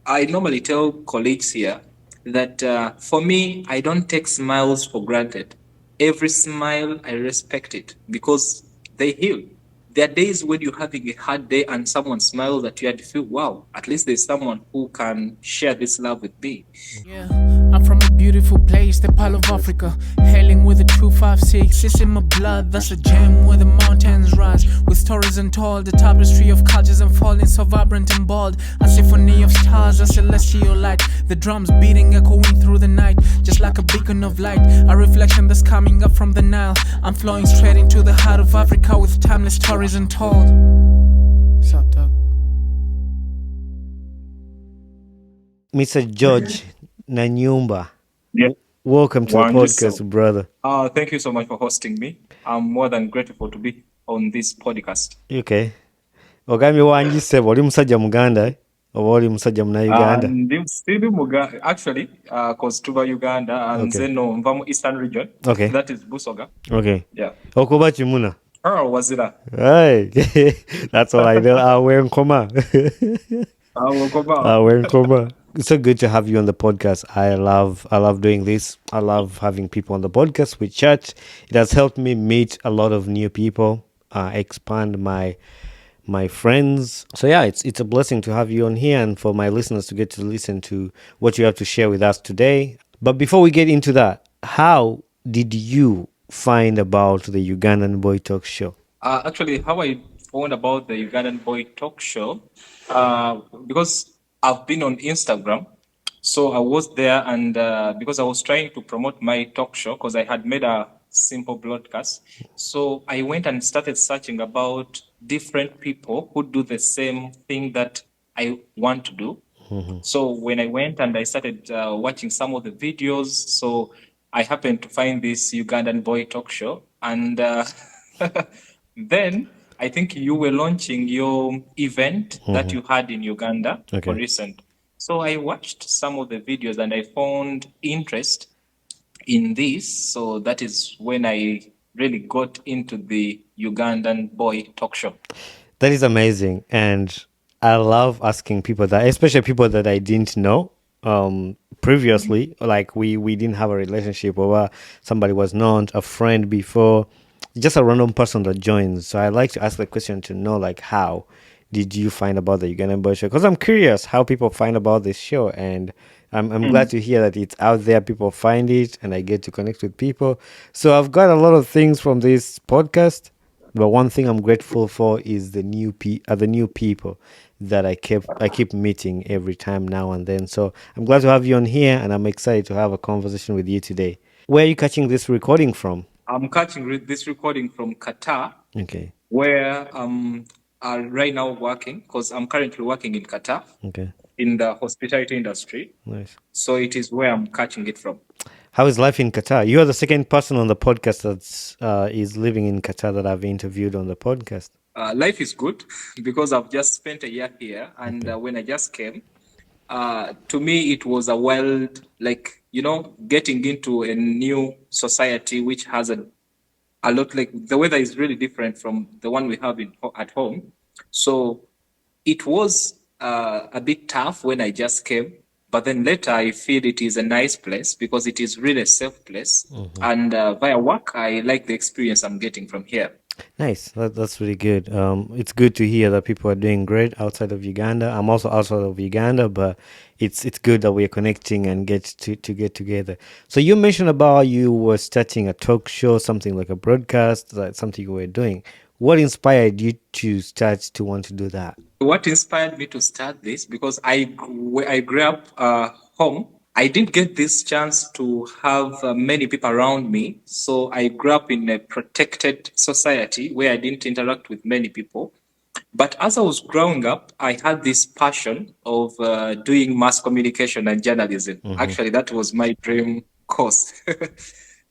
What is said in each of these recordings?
I normally tell colleagues here that for me, I don't take smiles for granted. Every smile, I respect it because they heal. There are days when you're having a hard day and someone smiles at you and you feel, wow, at least there's someone who can share this love with me. Yeah, I'm from a beautiful place, the Pearl of Africa. Hailing with a 256, it's in my blood. That's a gem where the mountains rise. With stories untold, the tapestry of cultures unfolding, so vibrant and bold. A symphony of stars, a celestial light. The drums beating, echoing through the night, just like a beacon of light. A reflection that's coming up from the Nile. I'm flowing straight into the heart of Africa with timeless stories untold. What's up, Doug? Mr. George Nanyumba, Yeah. welcome to the One, just so. podcast, brother. Thank you so much for hosting me. I'm more than grateful to be on this podcast. Okay. Ogambye wanjise oli musajja Muganda oba oli musajja muna Uganda? Ndi Muga actually, cause tuba Uganda and Okay. then mva mu Eastern region. Okay. That is Busoga. Okay. Yeah. Okuba kimuna. Wazira. Hey, that's all I know. Awenkoma. Wokoba. Awenkoma. It's so good to have you on the podcast. I love doing this. I love having people on the podcast. We chat. It has helped me meet a lot of new people, expand my friends. So yeah, it's a blessing to have you on here and for my listeners to get to listen to what you have to share with us today. But before we get into that, how did you find about the Ugandan Boy Talk Show? Actually, how I found about the Ugandan Boy Talk Show, because I've been on Instagram. So I was there, and because I was trying to promote my talk show, because I had made a simple broadcast. So I went and started searching about different people who do the same thing that I want to do. So when I went and I started watching some of the videos, so I happened to find this Ugandan Boy Talk Show, and then I think you were launching your event that you had in Uganda for recent. So I watched some of the videos and I found interest in this. So that is when I really got into the Ugandan Boy Talk Show. That is amazing. And I love asking people that, especially people that I didn't know previously. Like we didn't have a relationship, or somebody was not a friend before, just a random person that joins. So I like to ask the question to know, like, how did you find about the Ugandan Boy Show? Because I'm curious how people find about this show, and I'm glad to hear that it's out there. People find it, and I get to connect with people. So I've got a lot of things from this podcast, but one thing I'm grateful for is the new people that I keep meeting every time now and then. So I'm glad to have you on here, and I'm excited to have a conversation with you today. Where are you catching this recording from? I'm catching this recording from Qatar. Okay. Where right now working, because I'm currently working in Qatar. Okay. In the hospitality industry. Nice. So it is where I'm catching it from. How is life in Qatar? You are the second person on the podcast that is living in Qatar that I've interviewed on the podcast. Life is good because I've just spent a year here, and when I just came, to me it was a wild, getting into a new society which has a lot, like the weather is really different from the one we have at home. So it was a bit tough when I just came, but then later I feel it is a nice place because it is really a safe place. And via work, I like the experience I'm getting from here. Nice. That's really good. It's good to hear that people are doing great outside of Uganda. I'm also outside of Uganda, but it's good that we're connecting and get together. So you mentioned about you were starting a talk show, something like a broadcast, like something you were doing. What inspired you to start to want to do that? What inspired me to start this, because I grew up home, I didn't get this chance to have many people around me. So I grew up in a protected society where I didn't interact with many people. But as I was growing up, I had this passion of doing mass communication and journalism. Actually, that was my dream course.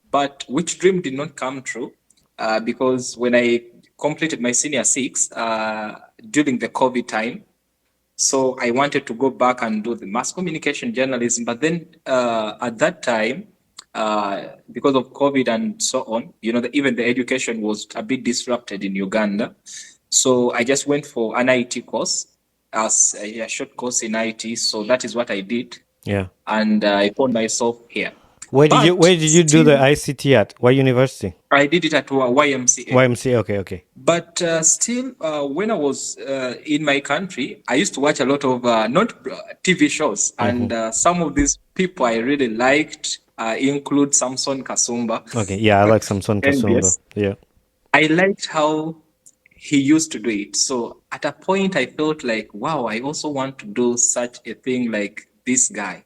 But which dream did not come true because when I completed my senior six during the COVID time, so I wanted to go back and do the mass communication journalism. But then at that time, because of COVID and so on, even the education was a bit disrupted in Uganda. So I just went for an IT course. as a short course in IT. So that is what I did, Yeah. and I found myself here. Where But did you do still, the ICT at? What university? I did it at YMCA. YMCA. Okay, okay. But still, when I was in my country, I used to watch a lot of not TV shows, and some of these people I really liked include Samson Kasumba, Okay, yeah, I like Samson Kasumba. NBS. Yeah. I liked how he used to do it. So at a point, I felt like, wow, I also want to do such a thing like this guy.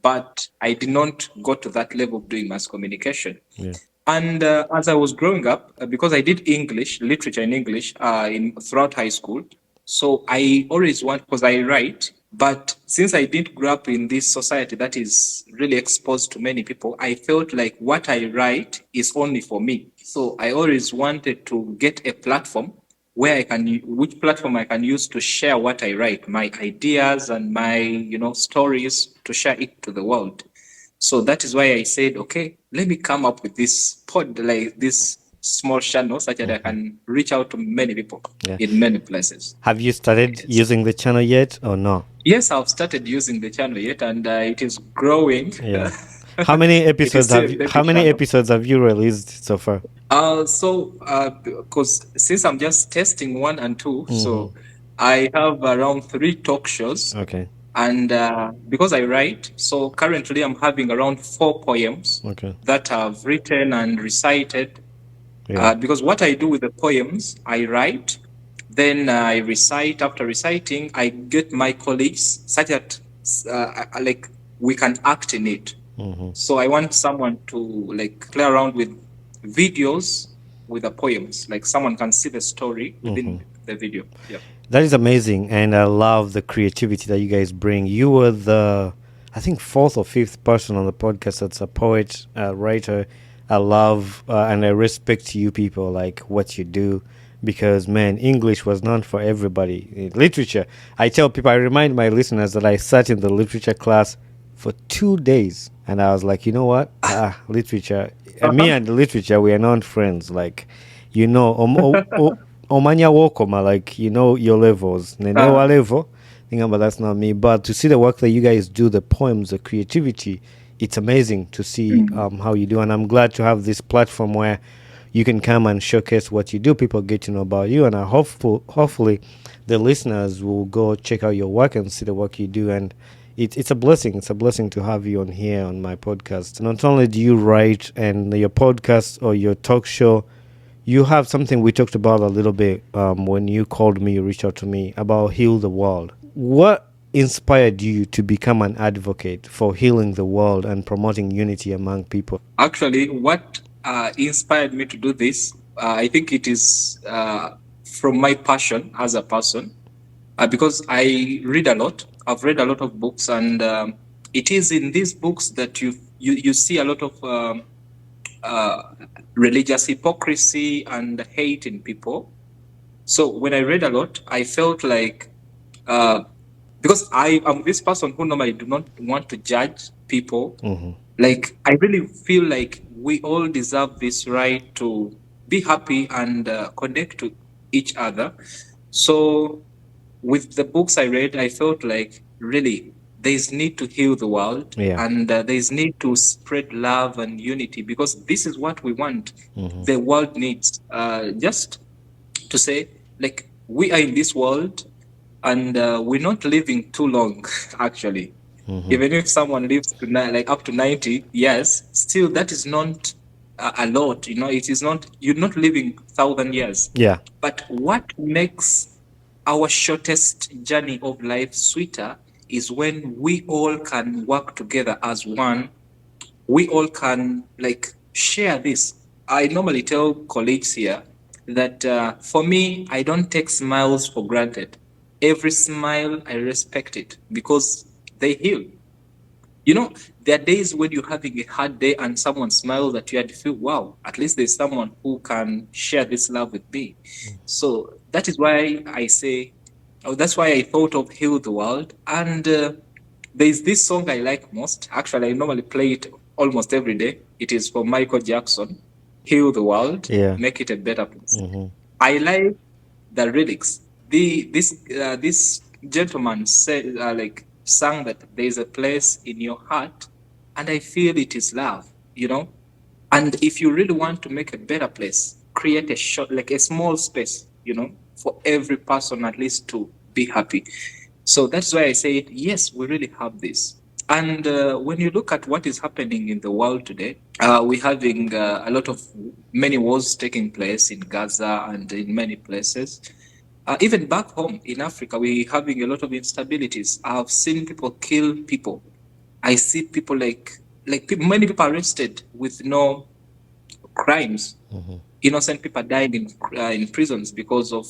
But I did not go to that level of doing mass communication. Yeah. And as I was growing up, because I did English, literature in English, in throughout high school, so I always want, because I write, but since I didn't grow up in this society that is really exposed to many people, I felt like what I write is only for me. So I always wanted to get a platform where I can, which platform I can use to share what I write, my ideas and my, stories, to share it to the world. So that is why I said, okay, let me come up with this pod, like this small channel, such that I can reach out to many people Yeah. in many places. Have you started Yes. using the channel yet or no? Yes, I've started using the channel yet, and it is growing. Yeah. How many It is episodes still have a you? baby How many channel. episodes have you released so far? Because since I'm just testing 1 and 2, so I have around 3 talk shows. Okay. And because I write, so currently I'm having around 4 poems Okay. that I've written and recited. Yeah. Because what I do with the poems, I write, then I recite. After reciting, I get my colleagues such that like we can act in it. So I want someone to like play around with videos with the poems, like someone can see the story within the video. Yeah. That is amazing, and I love the creativity that you guys bring. You were the, I think, fourth or fifth person on the podcast that's a poet, a writer. I love and I respect you people, like what you do, because man, English was not for everybody. Literature, I tell people, I remind my listeners that I sat in the literature class for 2 days, and I was like, you know what? Literature. Me and literature, we are not friends. Like, Omanya Wokoma, like, your levels. Nenewa level. But that's not me. But to see the work that you guys do, the poems, the creativity, it's amazing to see how you do. And I'm glad to have this platform where you can come and showcase what you do. People get to know about you. And I hopefully the listeners will go check out your work and see the work you do. And it's a blessing. It's a blessing to have you on here on my podcast. Not only do you write and your podcast or your talk show, you have something we talked about a little bit when you called me, you reached out to me about Heal the World. What inspired you to become an advocate for healing the world and promoting unity among people? Actually, what inspired me to do this, I think it is from my passion as a person, because I read a lot. I've read a lot of books, and it is in these books that you see a lot of religious hypocrisy and hate in people. So when I read a lot, I felt like because I am this person who normally do not want to judge people. Like I really feel like we all deserve this right to be happy and connect to each other. So with the books I read, I felt like really there's need to heal the world, Yeah. and there's need to spread love and unity, because this is what we want. The world needs just to say, like, we are in this world, and we're not living too long actually. Even if someone lives to like up to 90 years, still that is not a lot. It is not, you're not living 1,000 years. Yeah. But what makes our shortest journey of life sweeter is when we all can work together as one. We all can like share this. I normally tell colleagues here that for me, I don't take smiles for granted. Every smile, I respect it because they heal. There are days when you're having a hard day and someone smiles at you and you feel, wow, at least there's someone who can share this love with me. So that is why I say, that's why I thought of Heal the World. And there's this song I like most. Actually, I normally play it almost every day. It is from Michael Jackson, Heal the World, Yeah. Make It a Better Place. I like the lyrics. This gentleman said, like, sang that there's a place in your heart, and I feel it is love, you know. And if you really want to make a better place, create a short, like a small space, you know, for every person at least to be happy. So that's why I say, yes, we really have this. And when you look at what is happening in the world today, we're having a lot of many wars taking place in Gaza and in many places. Even back home in Africa, we're having a lot of instabilities. I've seen people kill people. I see people many people arrested with no crimes. Innocent people dying in prisons because of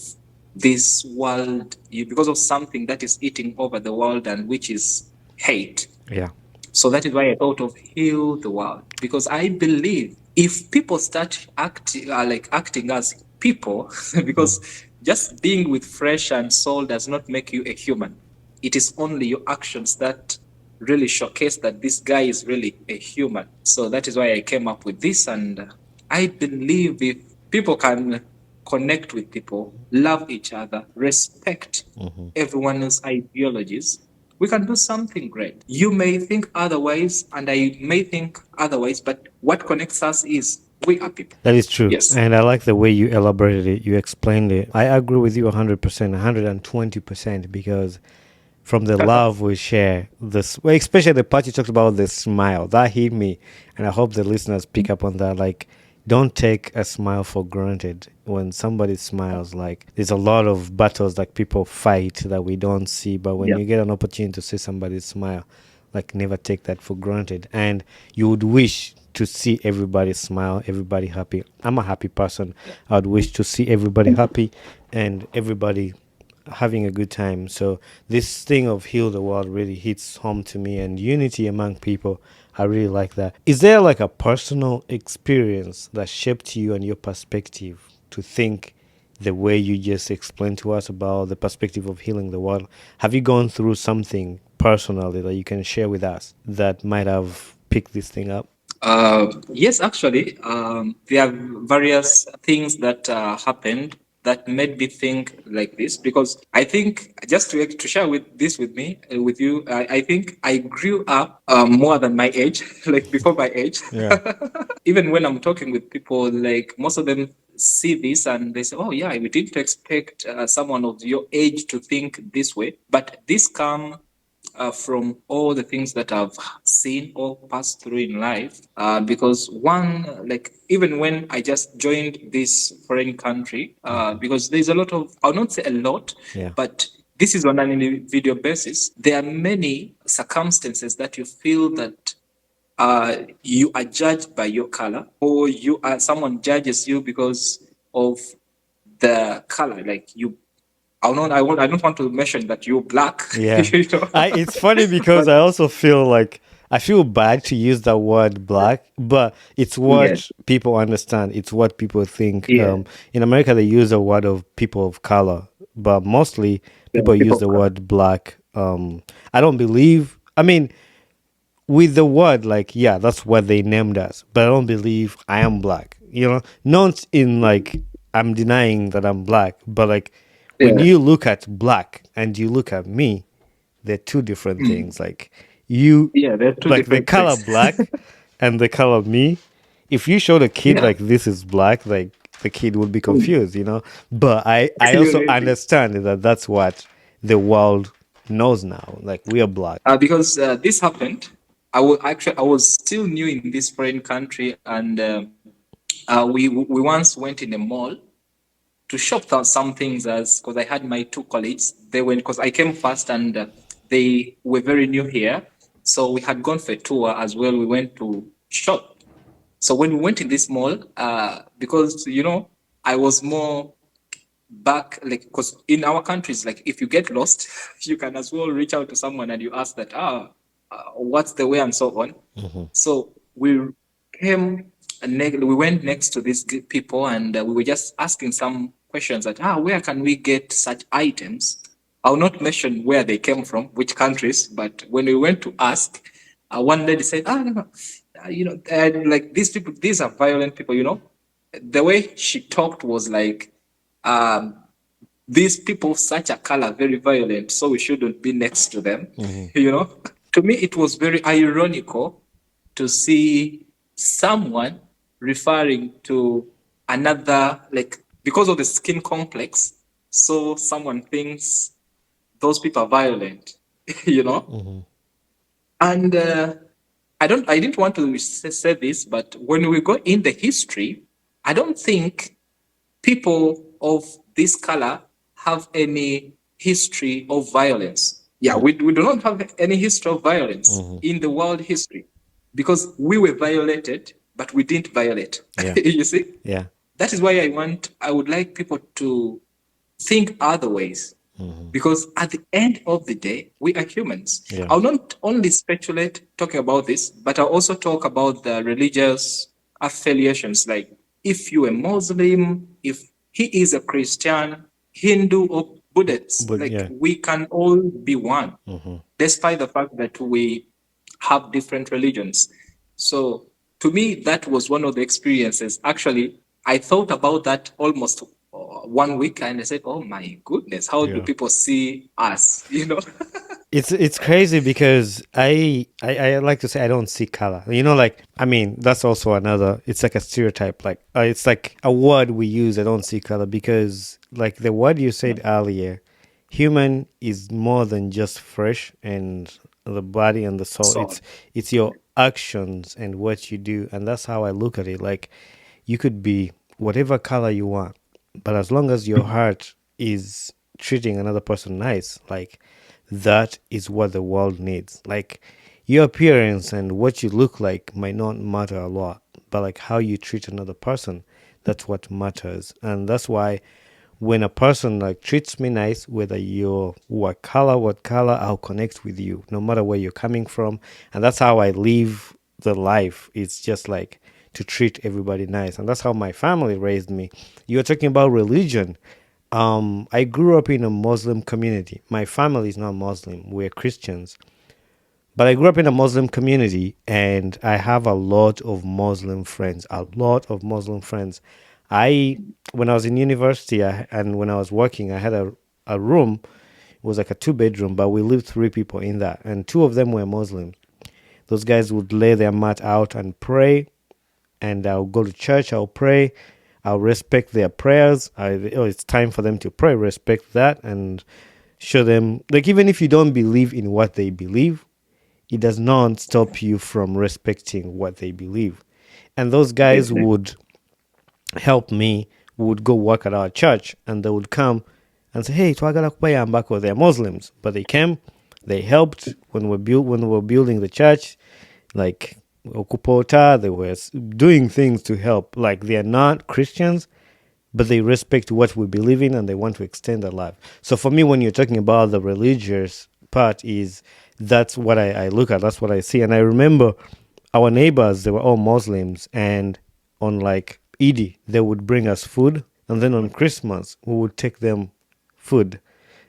this world, because of something that is eating over the world and which is hate. Yeah. So that is why I thought of heal the world, because I believe if people start acting as people, because just being with flesh and soul does not make you a human. It is only your actions that really showcase that this guy is really a human. So that is why I came up with this, and I believe if people can connect with people, love each other, respect everyone's ideologies, we can do something great. You may think otherwise, and I may think otherwise, but what connects us is we are people. That is true. Yes. And I like the way you elaborated it, you explained it. I agree with you 100%, 120%, because from the love we share, this, well, especially the part you talked about, the smile, that hit me. And I hope the listeners pick up on that. Like, don't take a smile for granted. When somebody smiles, like, there's a lot of battles that people fight that we don't see. But when Yeah. you get an opportunity to see somebody smile, like, never take that for granted. And you would wish to see everybody smile, everybody happy. I'm a happy person. I would wish to see everybody happy and everybody having a good time. So this thing of heal the world really hits home to me, and unity among people, I really like that. Is there like a personal experience that shaped you and your perspective to think the way you just explained to us about the perspective of healing the world? Have you gone through something personally that you can share with us that might have picked this thing up? Yes, actually, there are various things that happened that made me think like this, because I think, just to share with me with you, I think I grew up more than my age, like before my age. Yeah. Even when I'm talking with people, like most of them see this and they say, "Oh yeah, we didn't expect someone of your age to think this way," but this come from all the things that I've seen or passed through in life. Because one, like even when I just joined this foreign country, because there's a lot of, I'll not say a lot, Yeah. but this is on an individual basis. There are many circumstances that you feel that you are judged by your color, or you are someone judges you because of the color, like you. I don't want to mention that you're black. Yeah. You know? It's funny because But I also feel like I feel bad to use the word black, but it's yeah, what people understand. It's what people think. yeah, In America, they use the word of people of color, but mostly yeah, people use people the of color. word black. I don't believe, I mean, with the word, like, yeah, that's what they named us, but I don't believe I am black, not in like I'm denying that I'm black, but like when Yeah, you look at black and you look at me, they're two different mm, things. Like you, yeah, they're two like the different color things. black and the color me, if you showed a kid Yeah, like this is black, like the kid would be mm. confused. But I You also really. understand that that's what the world knows now, like we are black. Because this happened. I was still new in this foreign country, and we once went in a mall to shop some things, as because I had my two colleagues. They went because I came first, and they were very new here. So we had gone for a tour as well. We went to shop. So when we went in this mall, because I was more back, like, because in our countries, like if you get lost, you can as well reach out to someone and you ask that, what's the way and so on. So we came, we went next to these people, and we were just asking some questions that, where can we get such items? I'll not mention where they came from, which countries, but when we went to ask, one lady said, no, no, like these people, these are violent people. The way she talked was like, um, these people of such a color very violent, so we shouldn't be next to them. Mm-hmm. You know, to me it was very ironical to see someone referring to another, like, because of the skin complex, so someone thinks those people are violent. You know, Mm-hmm. and I didn't want to say this, but when we go in the history, I don't think people of this color have any history of violence. Yeah, we do not have any history of violence Mm-hmm. in the world history because we were violated, but we didn't violate. Yeah. You see? Yeah. That is why I would like people to think other ways. Mm-hmm. Because at the end of the day, we are humans. Yeah. I'll not only speculate talking about this, but I'll also talk about the religious affiliations. Like if you're a Muslim, if he is a Christian, Hindu, or Buddhist, But like yeah. we can all be one, Mm-hmm. despite the fact that we have different religions. So to me, that was one of the experiences. Actually, I thought about that almost 1 week, and I said, "Oh my goodness, how do Yeah. people see us?" You know? It's crazy because I like to say I don't see color. You know, like I mean that's also another. It's like a stereotype. Like it's like a word we use. I don't see color because like the word you said earlier, human is more than just flesh and the body and the soul. So It's your actions and what you do, and that's how I look at it. Like you could be whatever color you want, but as long as your heart is treating another person nice, like that is what the world needs. Like your appearance and what you look like might not matter a lot, but like how you treat another person, that's what matters. And that's why when a person like treats me nice, whether you're what color, I'll connect with you no matter where you're coming from. And that's how I live the life. It's just like to treat everybody nice. And that's how my family raised me. You're talking about religion. I grew up in a Muslim community. My family is not Muslim. We're Christians. But I grew up in a Muslim community and I have a lot of Muslim friends. A lot of Muslim friends. When I was in university and when I was working, I had a room. It was like a two-bedroom, but we lived three people in that. And two of them were Muslims. Those guys would lay their mat out and pray, and I'll go to church, I'll pray, I'll respect their prayers. It's time for them to pray, respect that, and show them, like, even if you don't believe in what they believe, it does not stop you from respecting what they believe. And those guys would help me, would go work at our church, and they would come and say, "Hey, twagala kupayambako." They're Muslims, but they came, they helped when we were building the church, like okupota. They were doing things to help. Like they are not Christians, but they respect what we believe in and they want to extend their life. So for me, when you're talking about the religious part, is that's what I look at. That's what I see. And I remember our neighbors; they were all Muslims, and on like Eid, they would bring us food, and then on Christmas, we would take them food,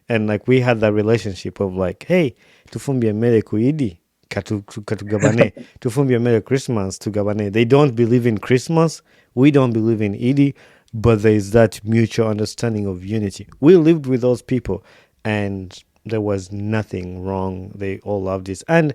and like we had that relationship of like, hey, tufumbie mere ku Eid, katugabane, tufumbie mere Christmas tugabane. They don't believe in Christmas, we don't believe in Eid, but there is that mutual understanding of unity. We lived with those people, and there was nothing wrong. They all loved this. And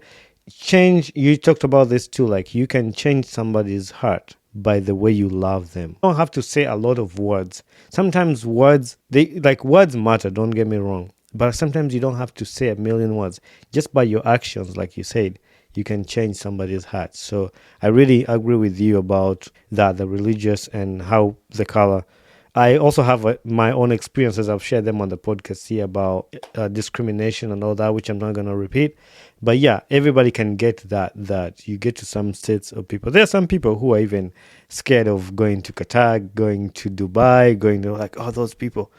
change, you talked about this too, like you can change somebody's heart by the way you love them. You don't have to say a lot of words. Sometimes words matter, don't get me wrong, but sometimes you don't have to say a million words. Just by your actions, like you said, you can change somebody's heart. So I really agree with you about that, the religious and how the color. I also have my own experiences. I've shared them on the podcast here about discrimination and all that, which I'm not going to repeat. But yeah, everybody can get that you get to some states of people. There are some people who are even scared of going to Qatar, going to Dubai, going to like, oh, these people,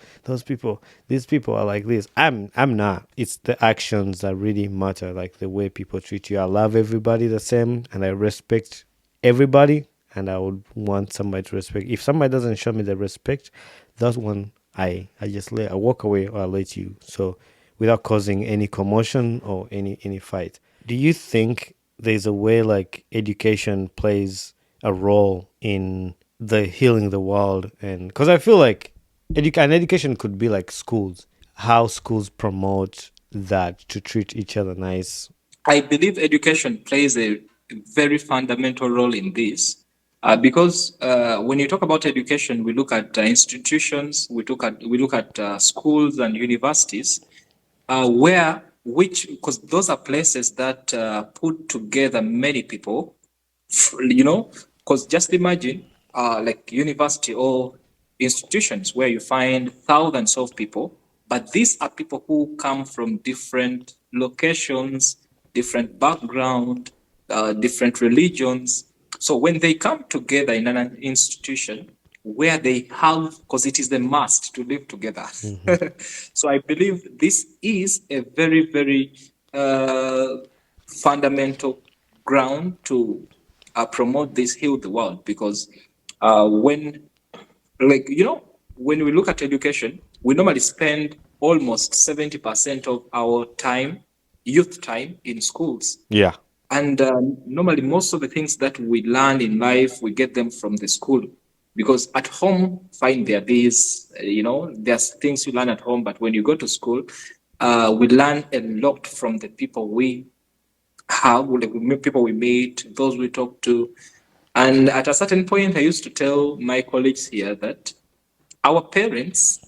these people are like this. I'm not. It's the actions that really matter, like the way people treat you. I love everybody the same and I respect everybody, and I would want somebody to respect. If somebody doesn't show me the respect, that's when I walk away or I let you. So without causing any commotion or any fight. Do you think there's a way like education plays a role in the healing the world? And because I feel like And education could be like schools, how schools promote that to treat each other nice. I believe education plays a very fundamental role in this. Because when you talk about education, we look at institutions, we look at schools and universities, where which because those are places that put together many people, because just imagine like university or institutions where you find thousands of people, but these are people who come from different locations, different background, different religions. So when they come together in an institution where they have, because it is the must to live together. Hmm. So I believe this is a very, very fundamental ground to promote this heal the world, because when like when we look at education, we normally spend almost 70% of our time, youth time, in schools. Yeah, And normally most of the things that we learn in life, we get them from the school, because at home, fine, there are these there's things you learn at home, but when you go to school, we learn a lot from the people we have, like people we meet, those we talk to. And at a certain point, I used to tell my colleagues here that our parents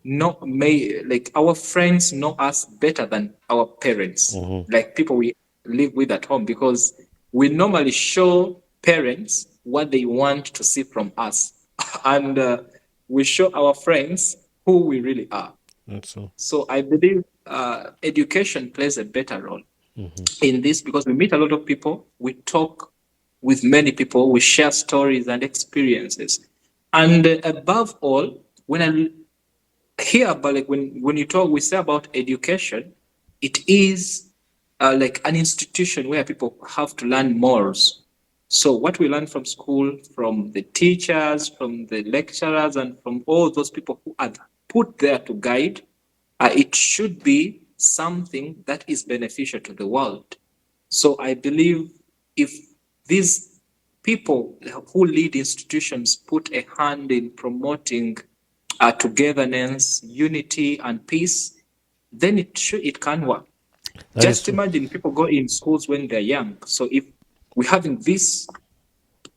know, may like our friends know us better than our parents, hmm, like people we live with at home, because we normally show parents what they want to see from us, and we show our friends who we really are. that's so. So I believe education plays a better role Hmm. in this, because we meet a lot of people, we talk with many people, we share stories and experiences. And above all, when I hear about, like when you talk, we say about education, it is like an institution where people have to learn morals. So what we learn from school, from the teachers, from the lecturers, and from all those people who are put there to guide, it should be something that is beneficial to the world. So I believe if these people who lead institutions put a hand in promoting togetherness, unity, and peace, then it can work. That is Just true. imagine people go in schools when they're young. So if we're having this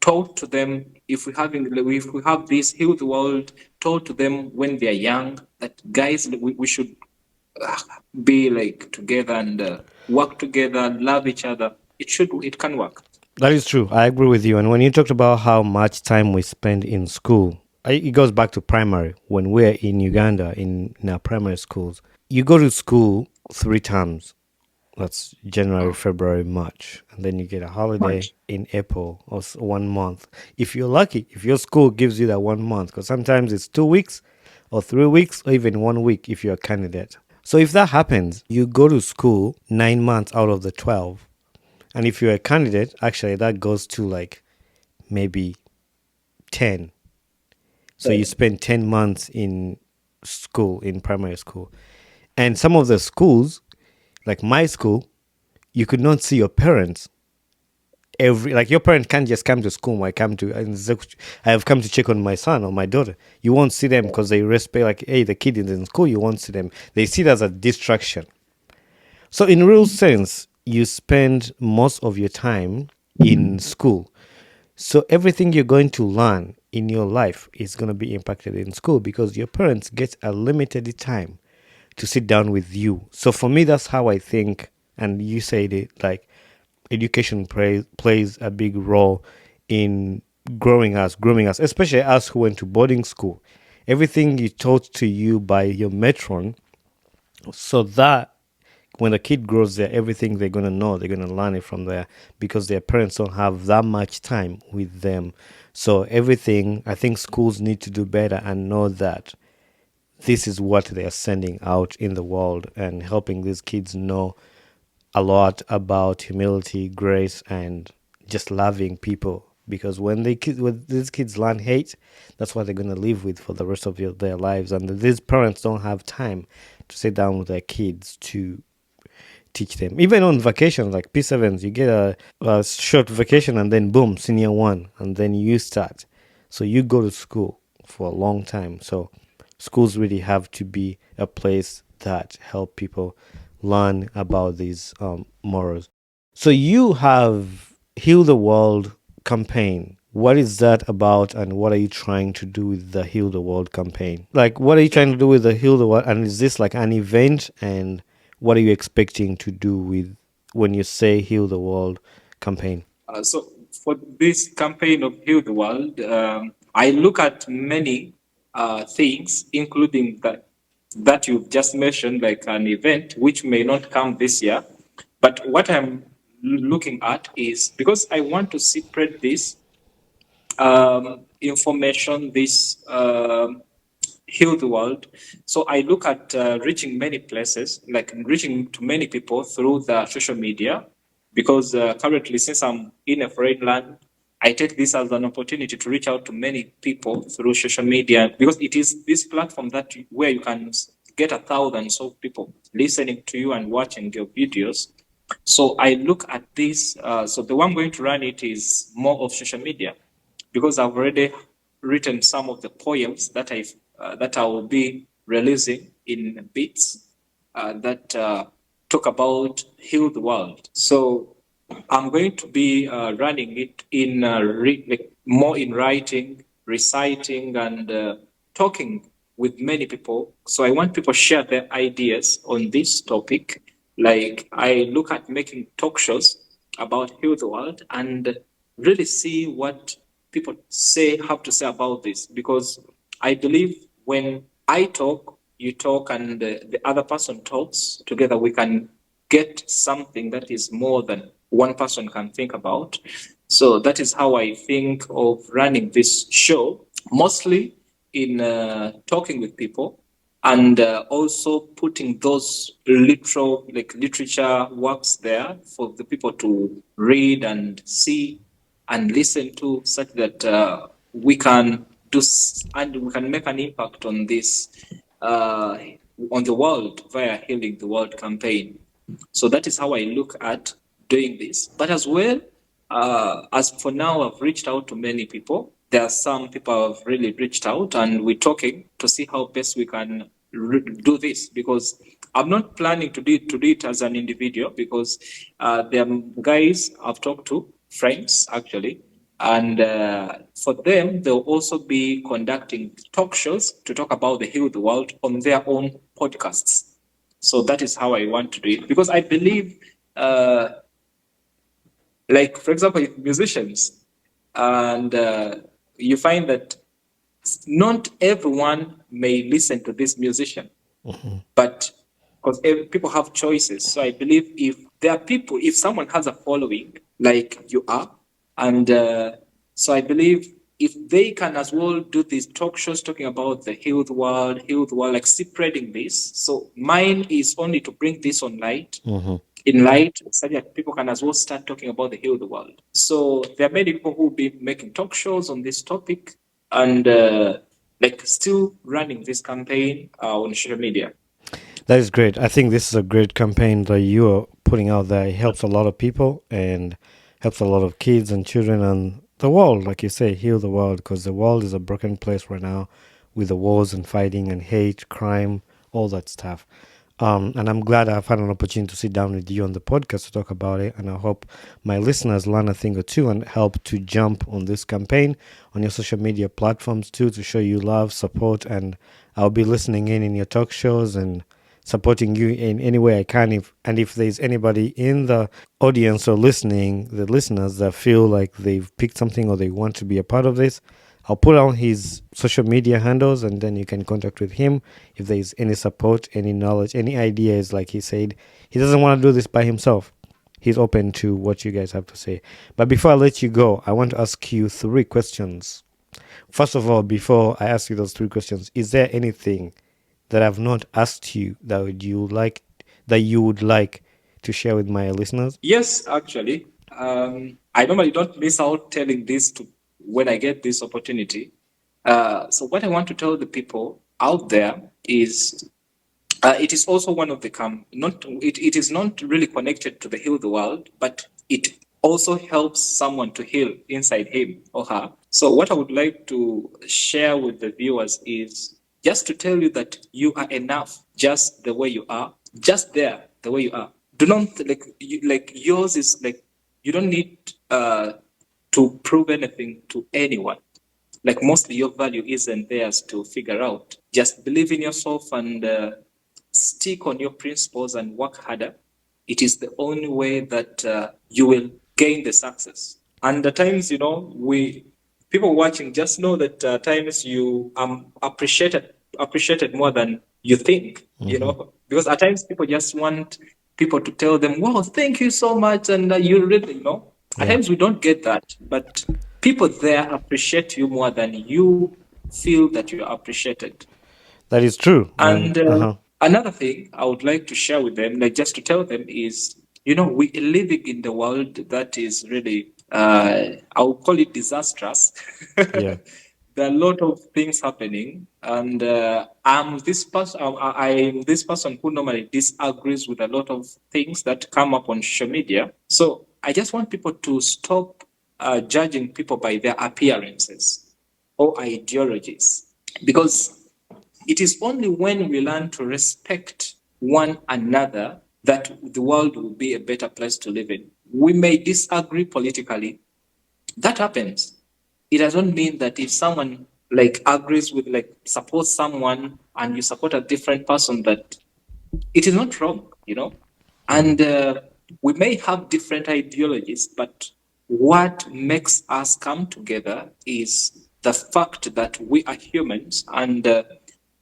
taught to them, if we have this health world taught to them when they're young, that guys, we should uh, be like together and work together, love each other. It can work. That is true. I agree with you. And when you talked about how much time we spend in school, it goes back to primary. When we're in Uganda, in our primary schools, you go to school 3 times. That's January, February, March. And then you get a holiday Much. in April or 1 month. If you're lucky, if your school gives you that 1 month, because sometimes it's 2 weeks or 3 weeks or even 1 week if you're a candidate. So if that happens, you go to school 9 months out of the 12. And if you're a candidate, actually, that goes to like maybe 10. So you spend 10 months in school, in primary school. And some of the schools, like my school, you could not see your parents like your parent can't just come to school. I have come to check on my son or my daughter. You won't see them because they respect, like, hey, the kid is in school. You won't see them. They see it as a distraction. So in real sense, you spend most of your time in school. So everything you're going to learn in your life is going to be impacted in school because your parents get a limited time to sit down with you. So for me, that's how I think. And you said it, like, education plays a big role in grooming us, especially us who went to boarding school. Everything you taught to you by your matron, so that when the kid grows there, everything they're going to know, they're going to learn it from there because their parents don't have that much time with them. So everything, I think schools need to do better and know that this is what they are sending out in the world and helping these kids know a lot about humility, grace, and just loving people. Because when these kids learn hate, that's what they're gonna live with for the rest of their lives. And these parents don't have time to sit down with their kids to teach them. Even on vacation, like P7s, you get a short vacation and then boom, senior one, and then you start. So you go to school for a long time. So schools really have to be a place that help people learn about these morals. So you have Heal the World campaign. What is that about, and what are you trying to do with the Heal the World campaign? Like, what are you trying to do with the Heal the World, and is this like an event, and what are you expecting to do with when you say Heal the World campaign? So for this campaign of Heal the World, I look at many things, including that you've just mentioned, like an event which may not come this year. But what I'm looking at is, because I want to spread this information, this heal the world. So I look at reaching many places, like reaching to many people through the social media, because currently, since I'm in a foreign land, I take this as an opportunity to reach out to many people through social media, because it is this platform where you can get thousands of people listening to you and watching your videos. So I look at this. So the way I'm going to run it is more of social media, because I've already written some of the poems that I will be releasing in bits that talk about heal the world. So I'm going to be running it in like more in writing, reciting, and talking with many people. So I want people to share their ideas on this topic. Like, I look at making talk shows about heal the world and really see what people have to say about this, because I believe when I talk, you talk, and the other person talks together, we can get something that is more than one person can think about. So that is how I think of running this show, mostly in talking with people, and also putting those literal, like literature works there for the people to read and see and listen to, such that we can and we can make an impact on this, uh, on the world via Healing the World campaign. So that is how I look at doing this. But as well, as for now, I've reached out to many people. There are some people have really reached out, and we're talking to see how best we can do this, because I'm not planning to do it as an individual, because there are guys I've talked to, friends actually, and for them, they'll also be conducting talk shows to talk about the Heal the World on their own podcasts. So that is how I want to do it, because I believe, uh, like for example, if musicians, and you find that not everyone may listen to this musician, but because people have choices. So I believe if there are people, if someone has a following like you are, and so I believe if they can as well do these talk shows talking about the health world, like spreading this. So mine is only to bring this on light, in light, so that people can as well start talking about the health world. So there are many people who will be making talk shows on this topic, and like still running this campaign on social media. That is great. I think this is a great campaign that you are putting out there. It helps a lot of people and helps a lot of kids and children and the world, like you say, heal the world, because the world is a broken place right now with the wars and fighting and hate, crime, all that stuff. And I'm glad I've had an opportunity to sit down with you on the podcast to talk about it. And I hope my listeners learn a thing or two and help to jump on this campaign on your social media platforms too, to show you love, support, and I'll be listening in your talk shows and supporting you in any way I can. If there's anybody in the audience or listening, the listeners that feel like they've picked something or they want to be a part of this, I'll put on his social media handles, and then you can contact with him if there's any support, any knowledge, any ideas. Like he said, he doesn't want to do this by himself. He's open to what you guys have to say. But before I let you go, I want to ask you 3 questions. First of all, before I ask you those 3 questions, is there anything that I've not asked you that you would like to share with my listeners? Yes, actually. I normally don't miss out telling this to when I get this opportunity. So what I want to tell the people out there is, it is also one of the it is not really connected to the heal the world, but it also helps someone to heal inside him or her. So what I would like to share with the viewers is, just to tell you that you are enough, just the way you are, just there, the way you are. Do not like yours is like you don't need to prove anything to anyone. Like mostly your value isn't theirs to figure out. Just believe in yourself and stick on your principles and work harder. It is the only way that you will gain the success. And at times, we people watching just know that at times you appreciated more than you think. Because at times people just want people to tell them, "Wow, thank you so much," and you really, At Yeah, times we don't get that, but people there appreciate you more than you feel that you're appreciated. that is true. And And another thing I would like to share with them, like just to tell them, is we are living in the world that is really, I'll call it disastrous. yeah, There are a lot of things happening, and I'm this person. I'm this person who normally disagrees with a lot of things that come up on social media. So I just want people to stop judging people by their appearances or ideologies, because it is only when we learn to respect one another that the world will be a better place to live in. We may disagree politically. That happens. It doesn't mean that if someone like agrees with, like, supports someone and you support a different person, that it is not wrong. And we may have different ideologies, but what makes us come together is the fact that we are humans, and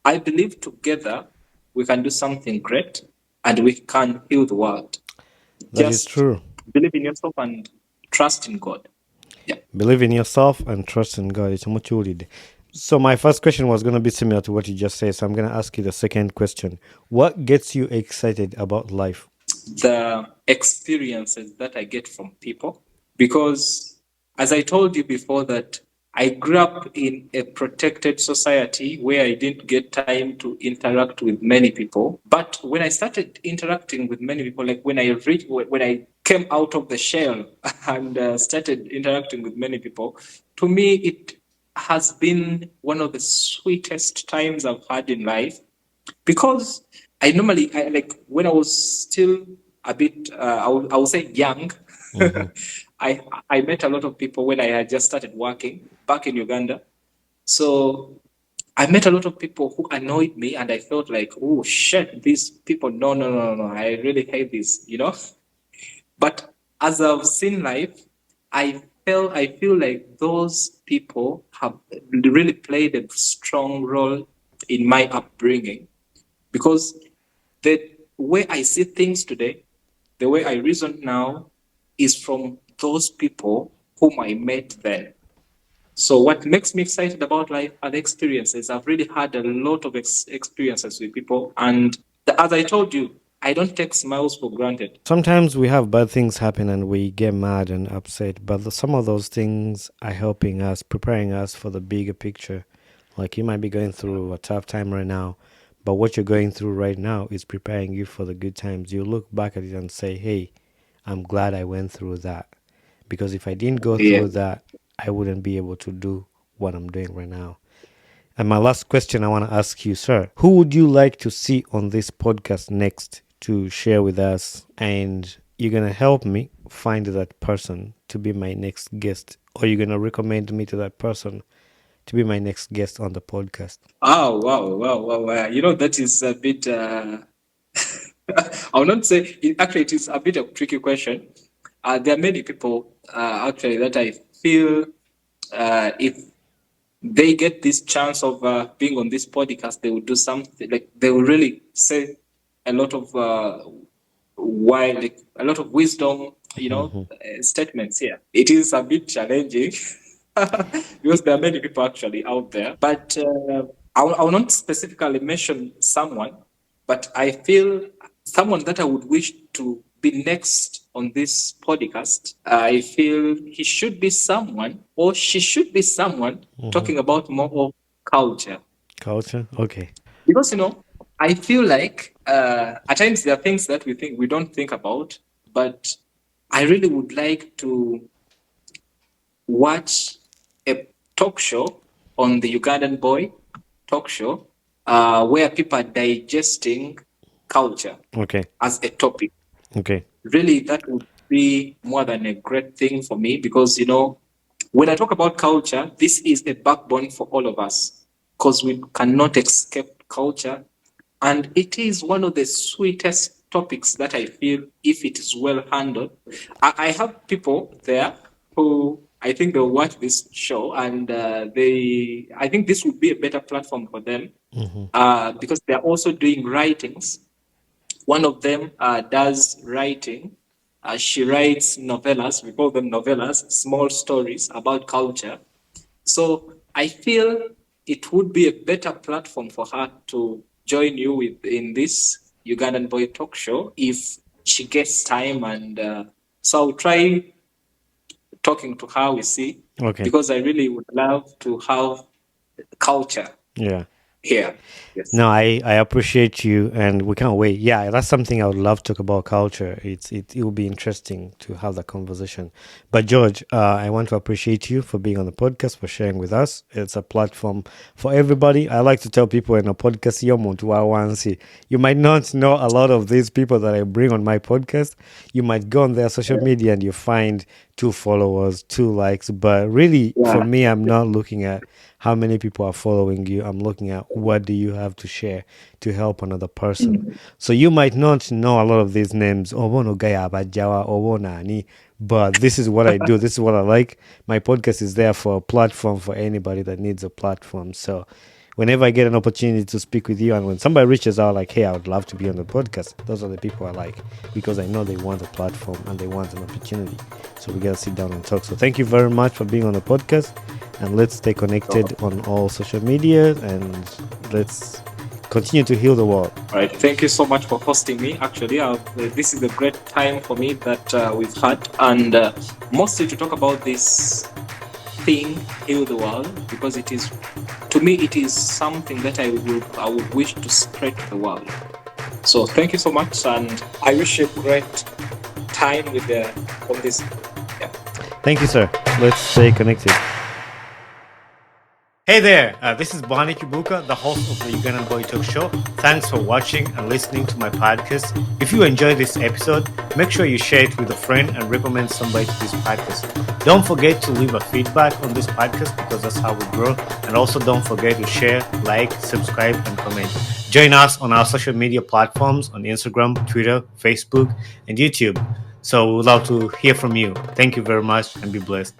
I believe together we can do something great and we can heal the world. that is Just true. believe in yourself and trust in God. Yeah. Believe in yourself and trust in God. It's what you did. So my first question was going to be similar to what you just said. So I'm going to ask you the second question. What gets you excited about life? The experiences that I get from people. Because, as I told you before, that I grew up in a protected society where I didn't get time to interact with many people. But when I started interacting with many people, like when I came out of the shell and started interacting with many people, to me it has been one of the sweetest times I've had in life, because I like when I was still a bit I would say young. Mm-hmm. I met a lot of people when I had just started working back in Uganda. So I met a lot of people who annoyed me, and I felt like, oh shit, these people, no, no, no, no, I really hate this. But as I've seen life, I feel like those people have really played a strong role in my upbringing, because the way I see things today, the way I reason now, is from those people whom I met then. So what makes me excited about life are the experiences. I've really had a lot of experiences with people, and as I told you, I don't take smiles for granted. Sometimes we have bad things happen and we get mad and upset, but some of those things are helping us, preparing us for the bigger picture. Like you might be going through a tough time right now, but what you're going through right now is preparing you for the good times. You look back at it and say, hey, I'm glad I went through that. Because if I didn't go Yeah. through that, I wouldn't be able to do what I'm doing right now. And my last question I want to ask you, sir, who would you like to see on this podcast next to share with us? And you're going to help me find that person to be my next guest, or you're going to recommend me to that person to be my next guest on the podcast. Oh, wow, wow, wow, wow. That is a bit, I will not say, actually, it is a bit of a tricky question. There are many people, actually, that I feel if they get this chance of being on this podcast, they will do something, like they will really say a lot of like a lot of wisdom, statements here. It is a bit challenging because there are many people actually out there. But I will not specifically mention someone, but I feel someone that I would wish to be next on this podcast. I feel he should be someone, or she should be someone, talking about more of culture. Culture? Okay. Because I feel like at times there are things that we don't think about, but I really would like to watch a talk show on the Ugandan Boy talk show, where people are digesting culture Okay. as a topic. Okay. Really, that would be more than a great thing for me because, when I talk about culture, this is a backbone for all of us because we cannot escape culture. And it is one of the sweetest topics that I feel if it is well handled. I have people there who I think they'll watch this show and I think this would be a better platform for them because they're also doing writings. One of them does writing. She writes novellas. We call them novellas, small stories about culture. So I feel it would be a better platform for her to join you with in this Ugandan Boy Talk Show if she gets time. And so I'll try talking to her. We see Okay. because I really would love to have culture Yeah. here. Yes. No, I appreciate you, and we can't wait. Yeah, that's something I would love to talk about culture. It will be interesting to have that conversation. But George, I want to appreciate you for being on the podcast, for sharing with us. It's a platform for everybody. I like to tell people in a podcast, you might not know a lot of these people that I bring on my podcast. You might go on their social media and you find 2 followers, 2 likes, but really, for Yeah. me, I'm not looking at how many people are following you. I'm looking at what do you have to share to help another person. So you might not know a lot of these names, Obono Gaya Bajawa, Obonani, but this is what I do. This is what I like. My podcast is there for a platform for anybody that needs a platform. So whenever I get an opportunity to speak with you, and when somebody reaches out like, hey, I would love to be on the podcast, those are the people I like because I know they want a platform and they want an opportunity. So we gotta sit down and talk. So thank you very much for being on the podcast, and let's stay connected on all social media, and let's continue to heal the world. All right. Thank you so much for hosting me. Actually, this is a great time for me that we've had, and mostly to talk about this thing, heal the world, because it is, to me, it is something that I would wish to spread to the world. So thank you so much, and I wish you a great time with the on this. Yeah. Thank you, sir. Let's stay connected. Hey there, this is Bohani Kibuka, the host of the Ugandan Boy Talk Show. Thanks for watching and listening to my podcast. If you enjoyed this episode, make sure you share it with a friend and recommend somebody to this podcast. Don't forget to leave a feedback on this podcast because that's how we grow. And also don't forget to share, like, subscribe, and comment. Join us on our social media platforms on Instagram, Twitter, Facebook, and YouTube. So we would love to hear from you. Thank you very much and be blessed.